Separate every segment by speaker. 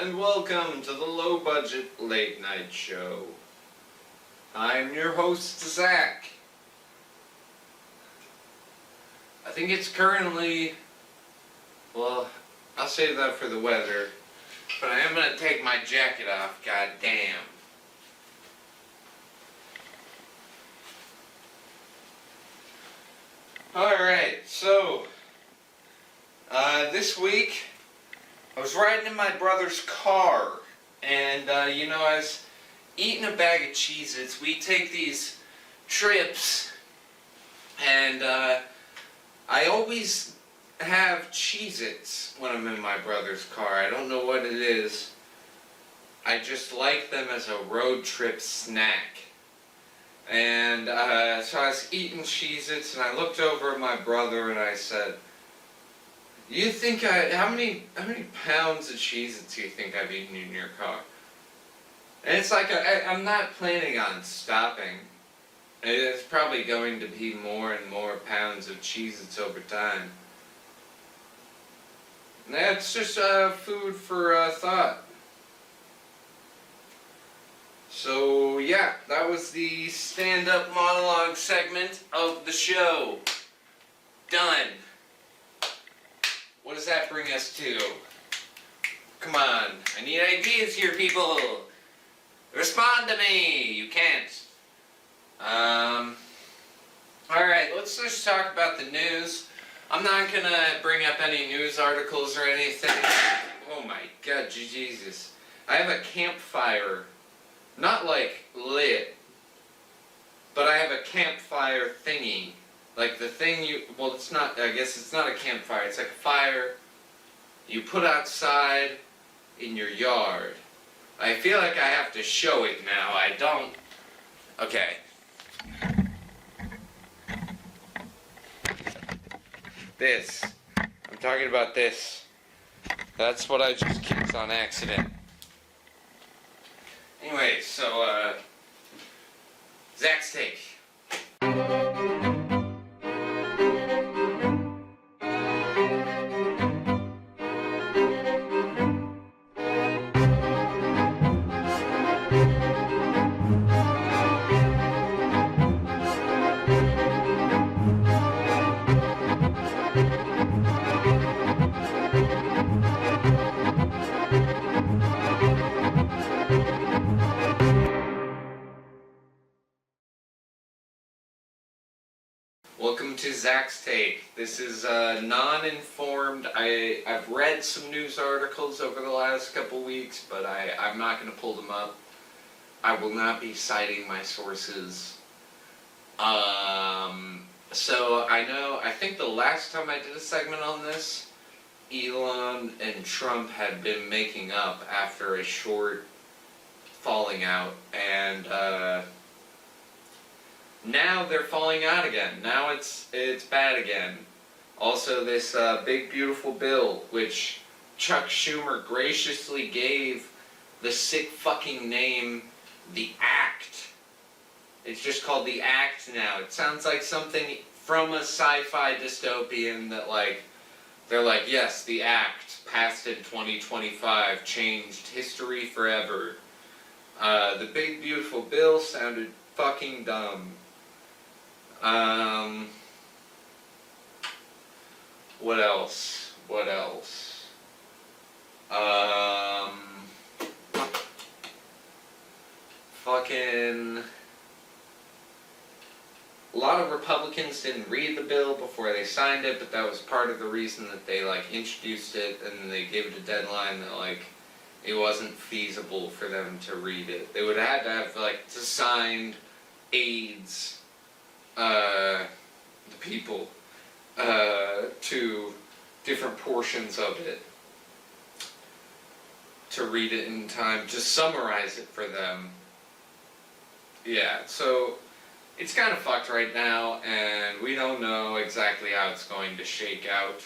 Speaker 1: and welcome to the Low Budget Late Night Show. I'm your host, Xach. I think it's currently, well, I'll save that for the weather, but I am going to take my jacket off, god damn. Alright, so, this week, I was riding in my brother's car, and, I was eating a bag of Cheez-Its. We take these trips, and, I always have Cheez-Its when I'm in my brother's car. I don't know what it is. I just like them as a road trip snack. And, so I was eating Cheez-Its, and I looked over at my brother, and I said, you think how many pounds of Cheez-Its do you think I've eaten in your car? And it's like, I'm not planning on stopping. It's probably going to be more and more pounds of Cheez-Its over time. And that's just food for thought. So, yeah, that was the stand-up monologue segment of the show. Done. What does that bring us to? Come on, I need ideas here, people. Respond to me. You can't. Alright, let's just talk about the news. I'm not gonna bring up any news articles or anything. Oh my god, Jesus. I have a campfire. Not like lit, but I have a campfire thingy. Like the thing well, it's not, I guess it's not a campfire, it's like a fire you put outside in your yard. I feel like I have to show it now. I don't. Okay. This. I'm talking about this. That's what I just kicked on accident. Anyway, so, Xach's take. Welcome to Xach's Take. This is non-informed. I've read some news articles over the last couple weeks, but I'm not going to pull them up. I will not be citing my sources. So I think the last time I did a segment on this, Elon and Trump had been making up after a short falling out, and now they're falling out again. Now it's bad again. Also, this big beautiful bill, which Chuck Schumer graciously gave the sick fucking name, the Act. It's just called the Act now. It sounds like something from a sci-fi dystopian that, like, they're like, yes, the Act, passed in 2025, changed history forever. The big beautiful bill sounded fucking dumb. What else? Fucking, a lot of Republicans didn't read the bill before they signed it, but that was part of the reason that they, like, introduced it, and they gave it a deadline that, like, it wasn't feasible for them to read it. They would have had to have, like, assigned aides, the people, to different portions of it to read it in time, to summarize it for them. Yeah, so it's kind of fucked right now, and we don't know exactly how it's going to shake out.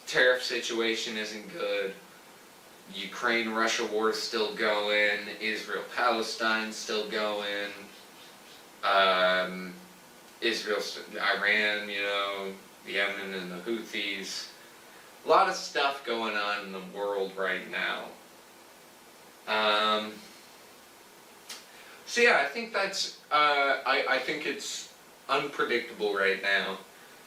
Speaker 1: Tariff situation isn't good. Ukraine-Russia war is still going. Israel-Palestine's still going. Israel, Iran, Yemen and the Houthis. a lot of stuff going on in the world right now. So yeah, I think that's, I think it's unpredictable right now.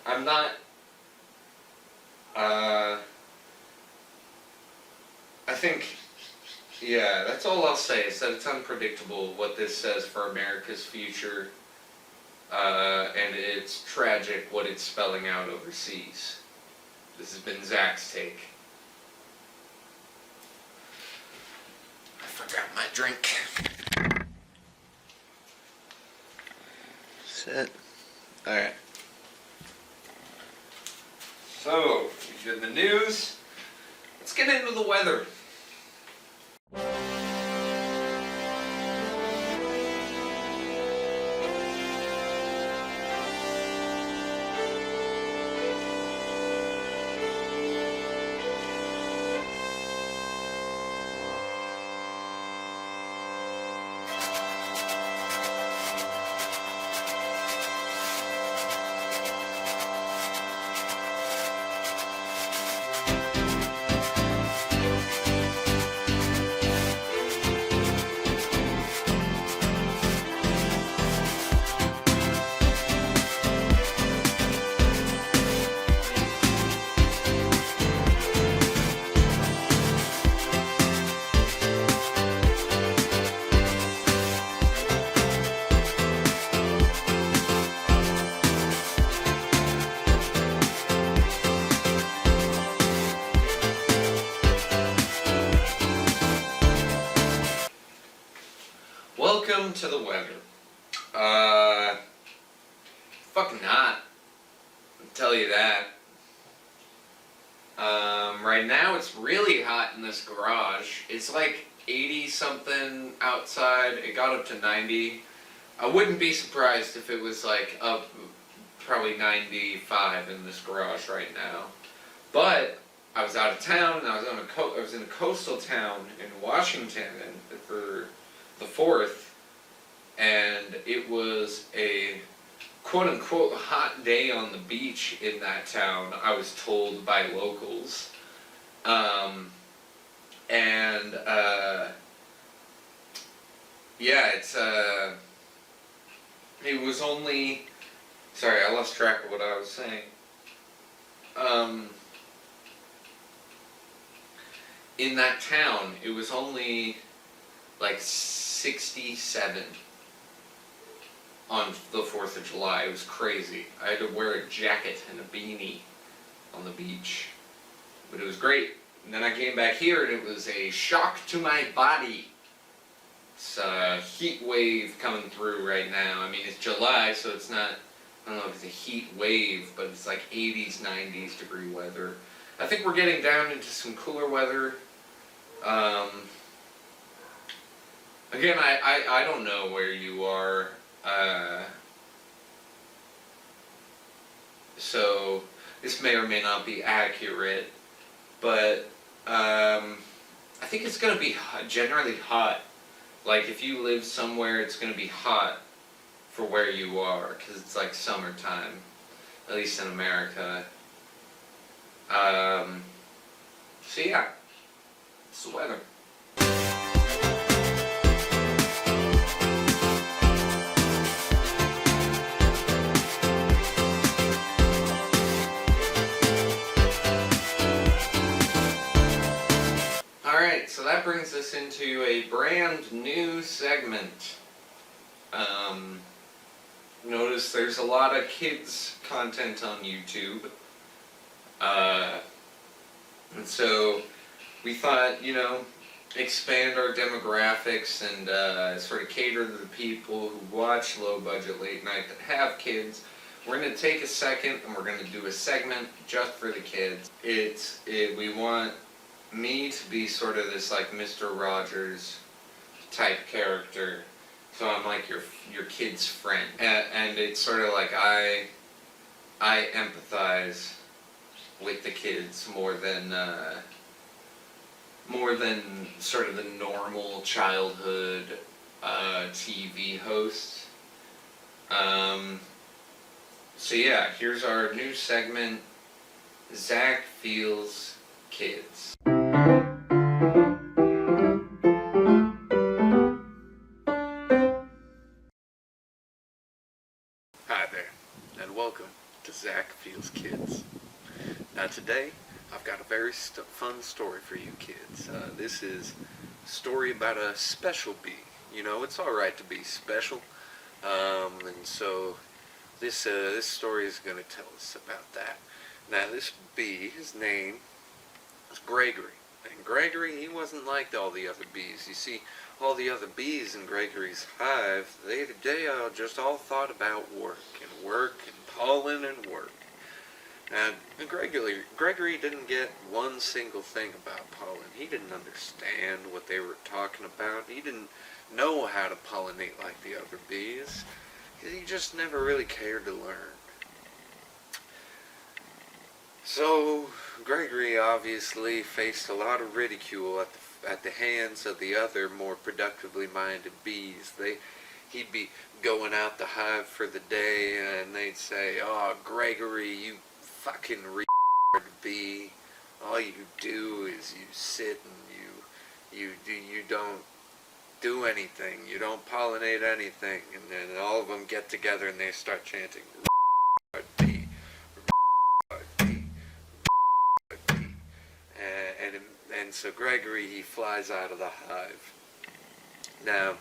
Speaker 1: I'm not, I think, yeah, that's all I'll say, is that it's unpredictable what this says for America's future, and it's tragic what it's spelling out overseas. This has been Zach's take. I forgot my drink. Sit. Alright. So, we did the news. Let's get into the weather. Welcome to the weather. Fucking hot. I'll tell you that. Right now it's really hot in this garage. It's like 80 something outside. It got up to 90. I wouldn't be surprised if it was like up probably 95 in this garage right now. But I was out of town, and I was in a coastal town in Washington for the 4th, and it was a quote-unquote hot day on the beach in that town, I was told by locals. Yeah, it was only, sorry, I lost track of what I was saying. In that town, it was only like 67 on the 4th of July. It was crazy. I had to wear a jacket and a beanie on the beach. But it was great. And then I came back here and it was a shock to my body. It's a heat wave coming through right now. I mean, it's July, so it's not, I don't know if it's a heat wave, but it's like 80s, 90s degree weather. I think we're getting down into some cooler weather. Again, I don't know where you are, so this may or may not be accurate, but I think it's going to be generally hot. Like if you live somewhere, it's going to be hot for where you are, because it's like summertime, at least in America. So yeah, it's the weather. Alright, so that brings us into a brand new segment. Notice there's a lot of kids content on YouTube. And so we thought, expand our demographics and sort of cater to the people who watch low budget late night that have kids. We're going to take a second and we're going to do a segment just for the kids. We want me to be sort of this like Mr. Rogers type character. So I'm like your kid's friend. And it's sort of like I empathize with the kids more than sort of the normal childhood TV host. So yeah, here's our new segment. Xach Feels Kids. Hi there, and welcome to Xach Feels Kids. Now today, I've got a very fun story for you kids. This is a story about a special bee. You know, it's alright to be special. And so this story is going to tell us about that. Now this bee, his name was Gregory. And Gregory, he wasn't like all the other bees. You see, all the other bees in Gregory's hive, they just all thought about work and pollen and work. And Gregory didn't get one single thing about pollen. He didn't understand what they were talking about. He didn't know how to pollinate like the other bees. He just never really cared to learn. So Gregory obviously faced a lot of ridicule at the hands of the other more productively minded bees. He'd be going out the hive for the day and they'd say, "Oh, Gregory, you fucking retard bee. All you do is you sit and you don't do anything. You don't pollinate anything." And then all of them get together and they start chanting, "Retard bee, retard bee, retard bee." And so Gregory, he flies out of the hive. Now,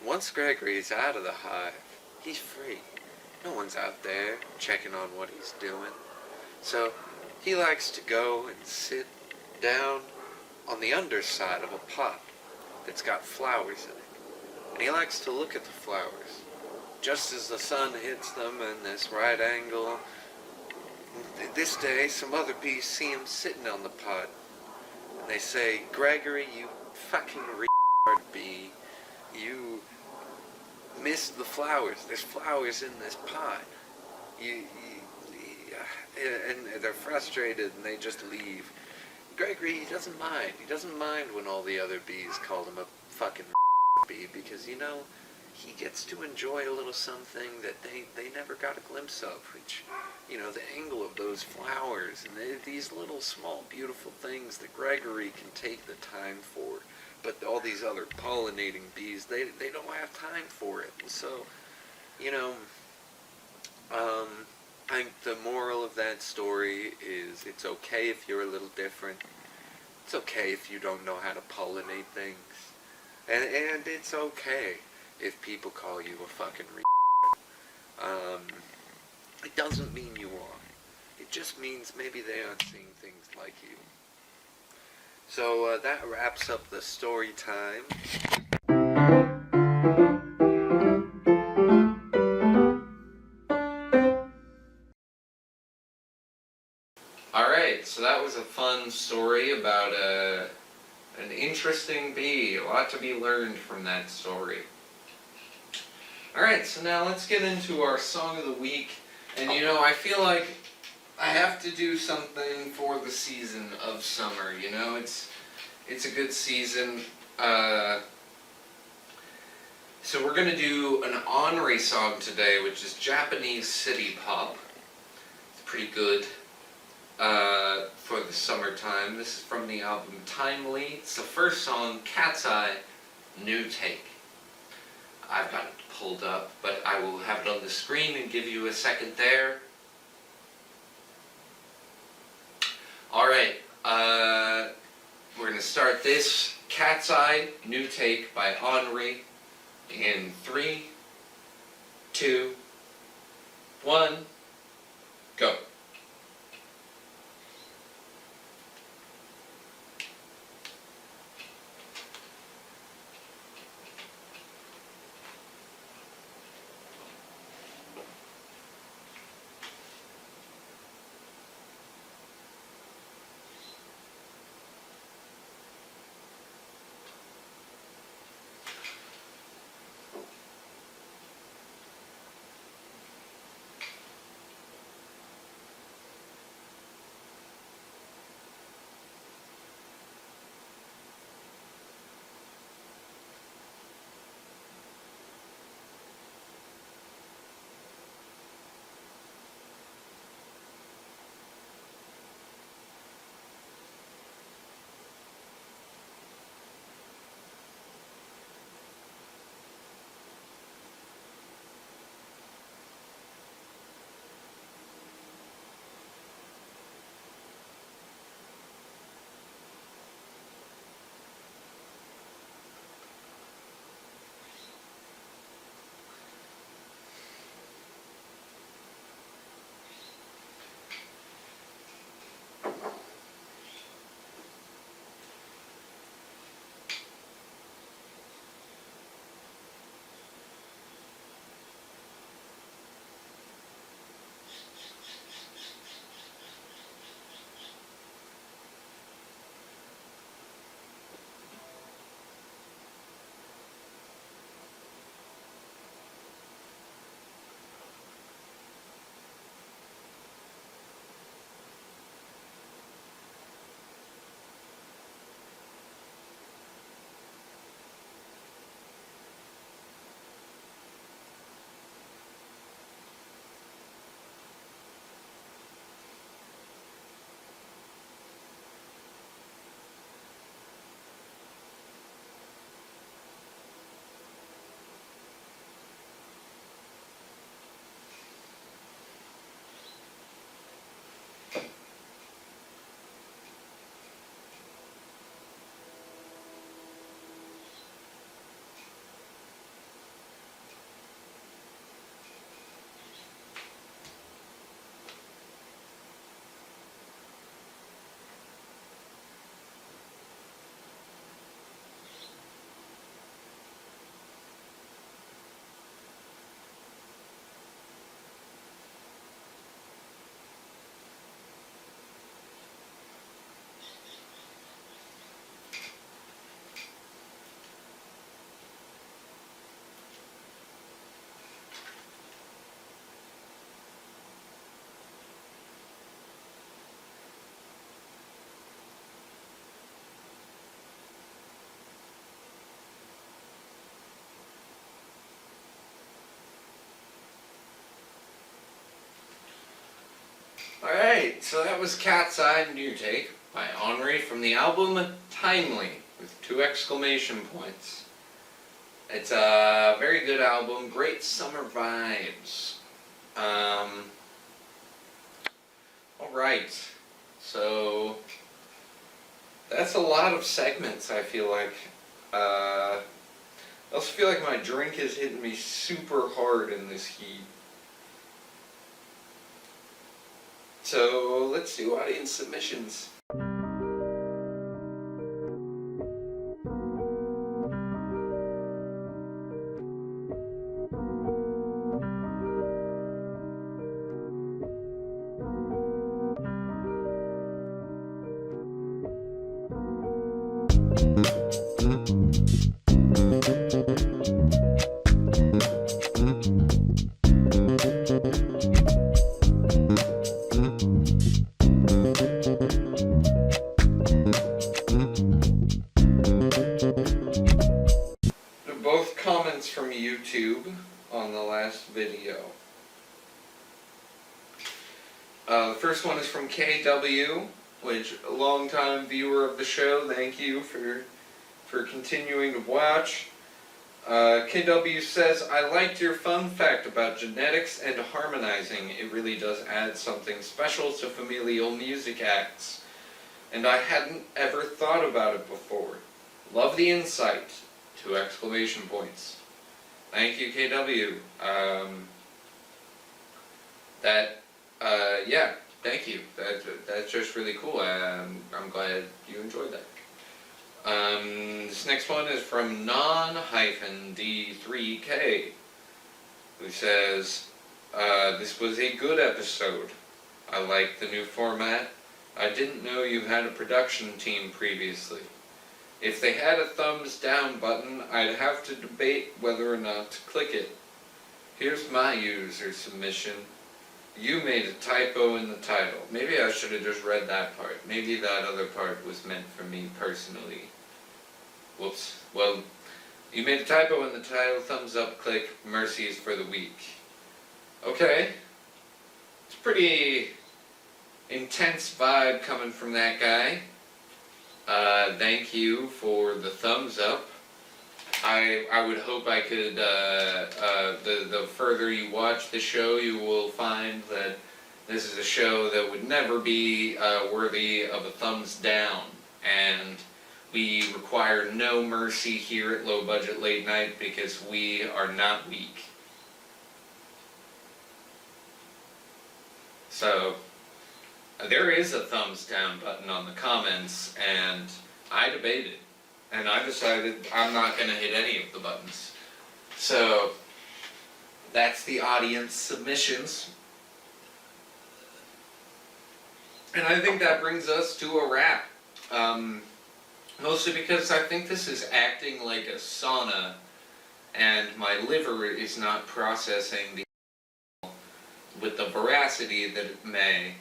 Speaker 1: once Gregory's out of the hive, he's free. No one's out there checking on what he's doing. So he likes to go and sit down on the underside of a pot that's got flowers in it. And he likes to look at the flowers. Just as the sun hits them in this right angle, this day some other bees see him sitting on the pot. And they say, "Gregory, you fucking retard bee, you missed the flowers. There's flowers in this pot." And they're frustrated and they just leave. Gregory, he doesn't mind. He doesn't mind when all the other bees call him a fucking bee because, you know, he gets to enjoy a little something that they never got a glimpse of, which, you know, the angle of those flowers and these little small beautiful things that Gregory can take the time for. But all these other pollinating bees, they don't have time for it. And so, you know, I think the moral of that story is it's okay if you're a little different. It's okay if you don't know how to pollinate things. And it's okay if people call you a fucking retard. It doesn't mean you are. It just means maybe they aren't seeing things like you. So that wraps up the story time. Alright, so that was a fun story about an interesting bee. A lot to be learned from that story. Alright, so now let's get into our song of the week. And you know, I feel like I have to do something for the season of summer. You know, it's a good season. So we're going to do an Henri song today, which is Japanese city pop. It's pretty good. For the summertime. This is from the album Timely. It's the first song, Cat's Eye, New Take. I've got it pulled up, but I will have it on the screen and give you a second there. Alright, we're going to start this Cat's Eye, New Take by Henri in 3, 2, 1, go. Alright, so that was Cat's Eye New Take by Henri from the album Timely, with 2 exclamation points. It's a very good album, great summer vibes. Alright, so that's a lot of segments, I feel like. I also feel like my drink is hitting me super hard in this heat. So let's do audience submissions. Both comments from YouTube on the last video. The first one is from KW, which a long-time viewer of the show. Thank you for continuing to watch. KW says, I liked your fun fact about genetics and harmonizing. It really does add something special to familial music acts. And I hadn't ever thought about it before. Love the insight. 2 exclamation points. Thank you, KW. Yeah, thank you. That's just really cool. I'm glad you enjoyed that. This next one is from non-D3K, who says, this was a good episode. I like the new format. I didn't know you had a production team previously. If they had a thumbs down button, I'd have to debate whether or not to click it. Here's my user submission. You made a typo in the title. Maybe I should have just read that part. Maybe that other part was meant for me personally. Whoops. Well, you made a typo in the title. Thumbs up, click. Mercy is for the weak. Okay. It's pretty intense vibe coming from that guy. Thank you for the thumbs up. I would hope I could, the further you watch the show, you will find that this is a show that would never be worthy of a thumbs down. And we require no mercy here at Low Budget Late Night because we are not weak. So, there is a thumbs down button on the comments, and I debated, and I decided I'm not going to hit any of the buttons. So, that's the audience submissions. And I think that brings us to a wrap. Mostly because I think this is acting like a sauna, and my liver is not processing the with the veracity that it may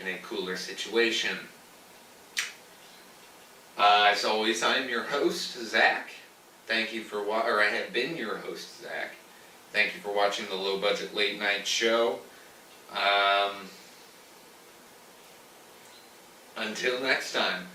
Speaker 1: in a cooler situation. As always, I am your host, Xach. Thank you for I have been your host, Xach. Thank you for watching the Low Budget Late Night Show. Until next time.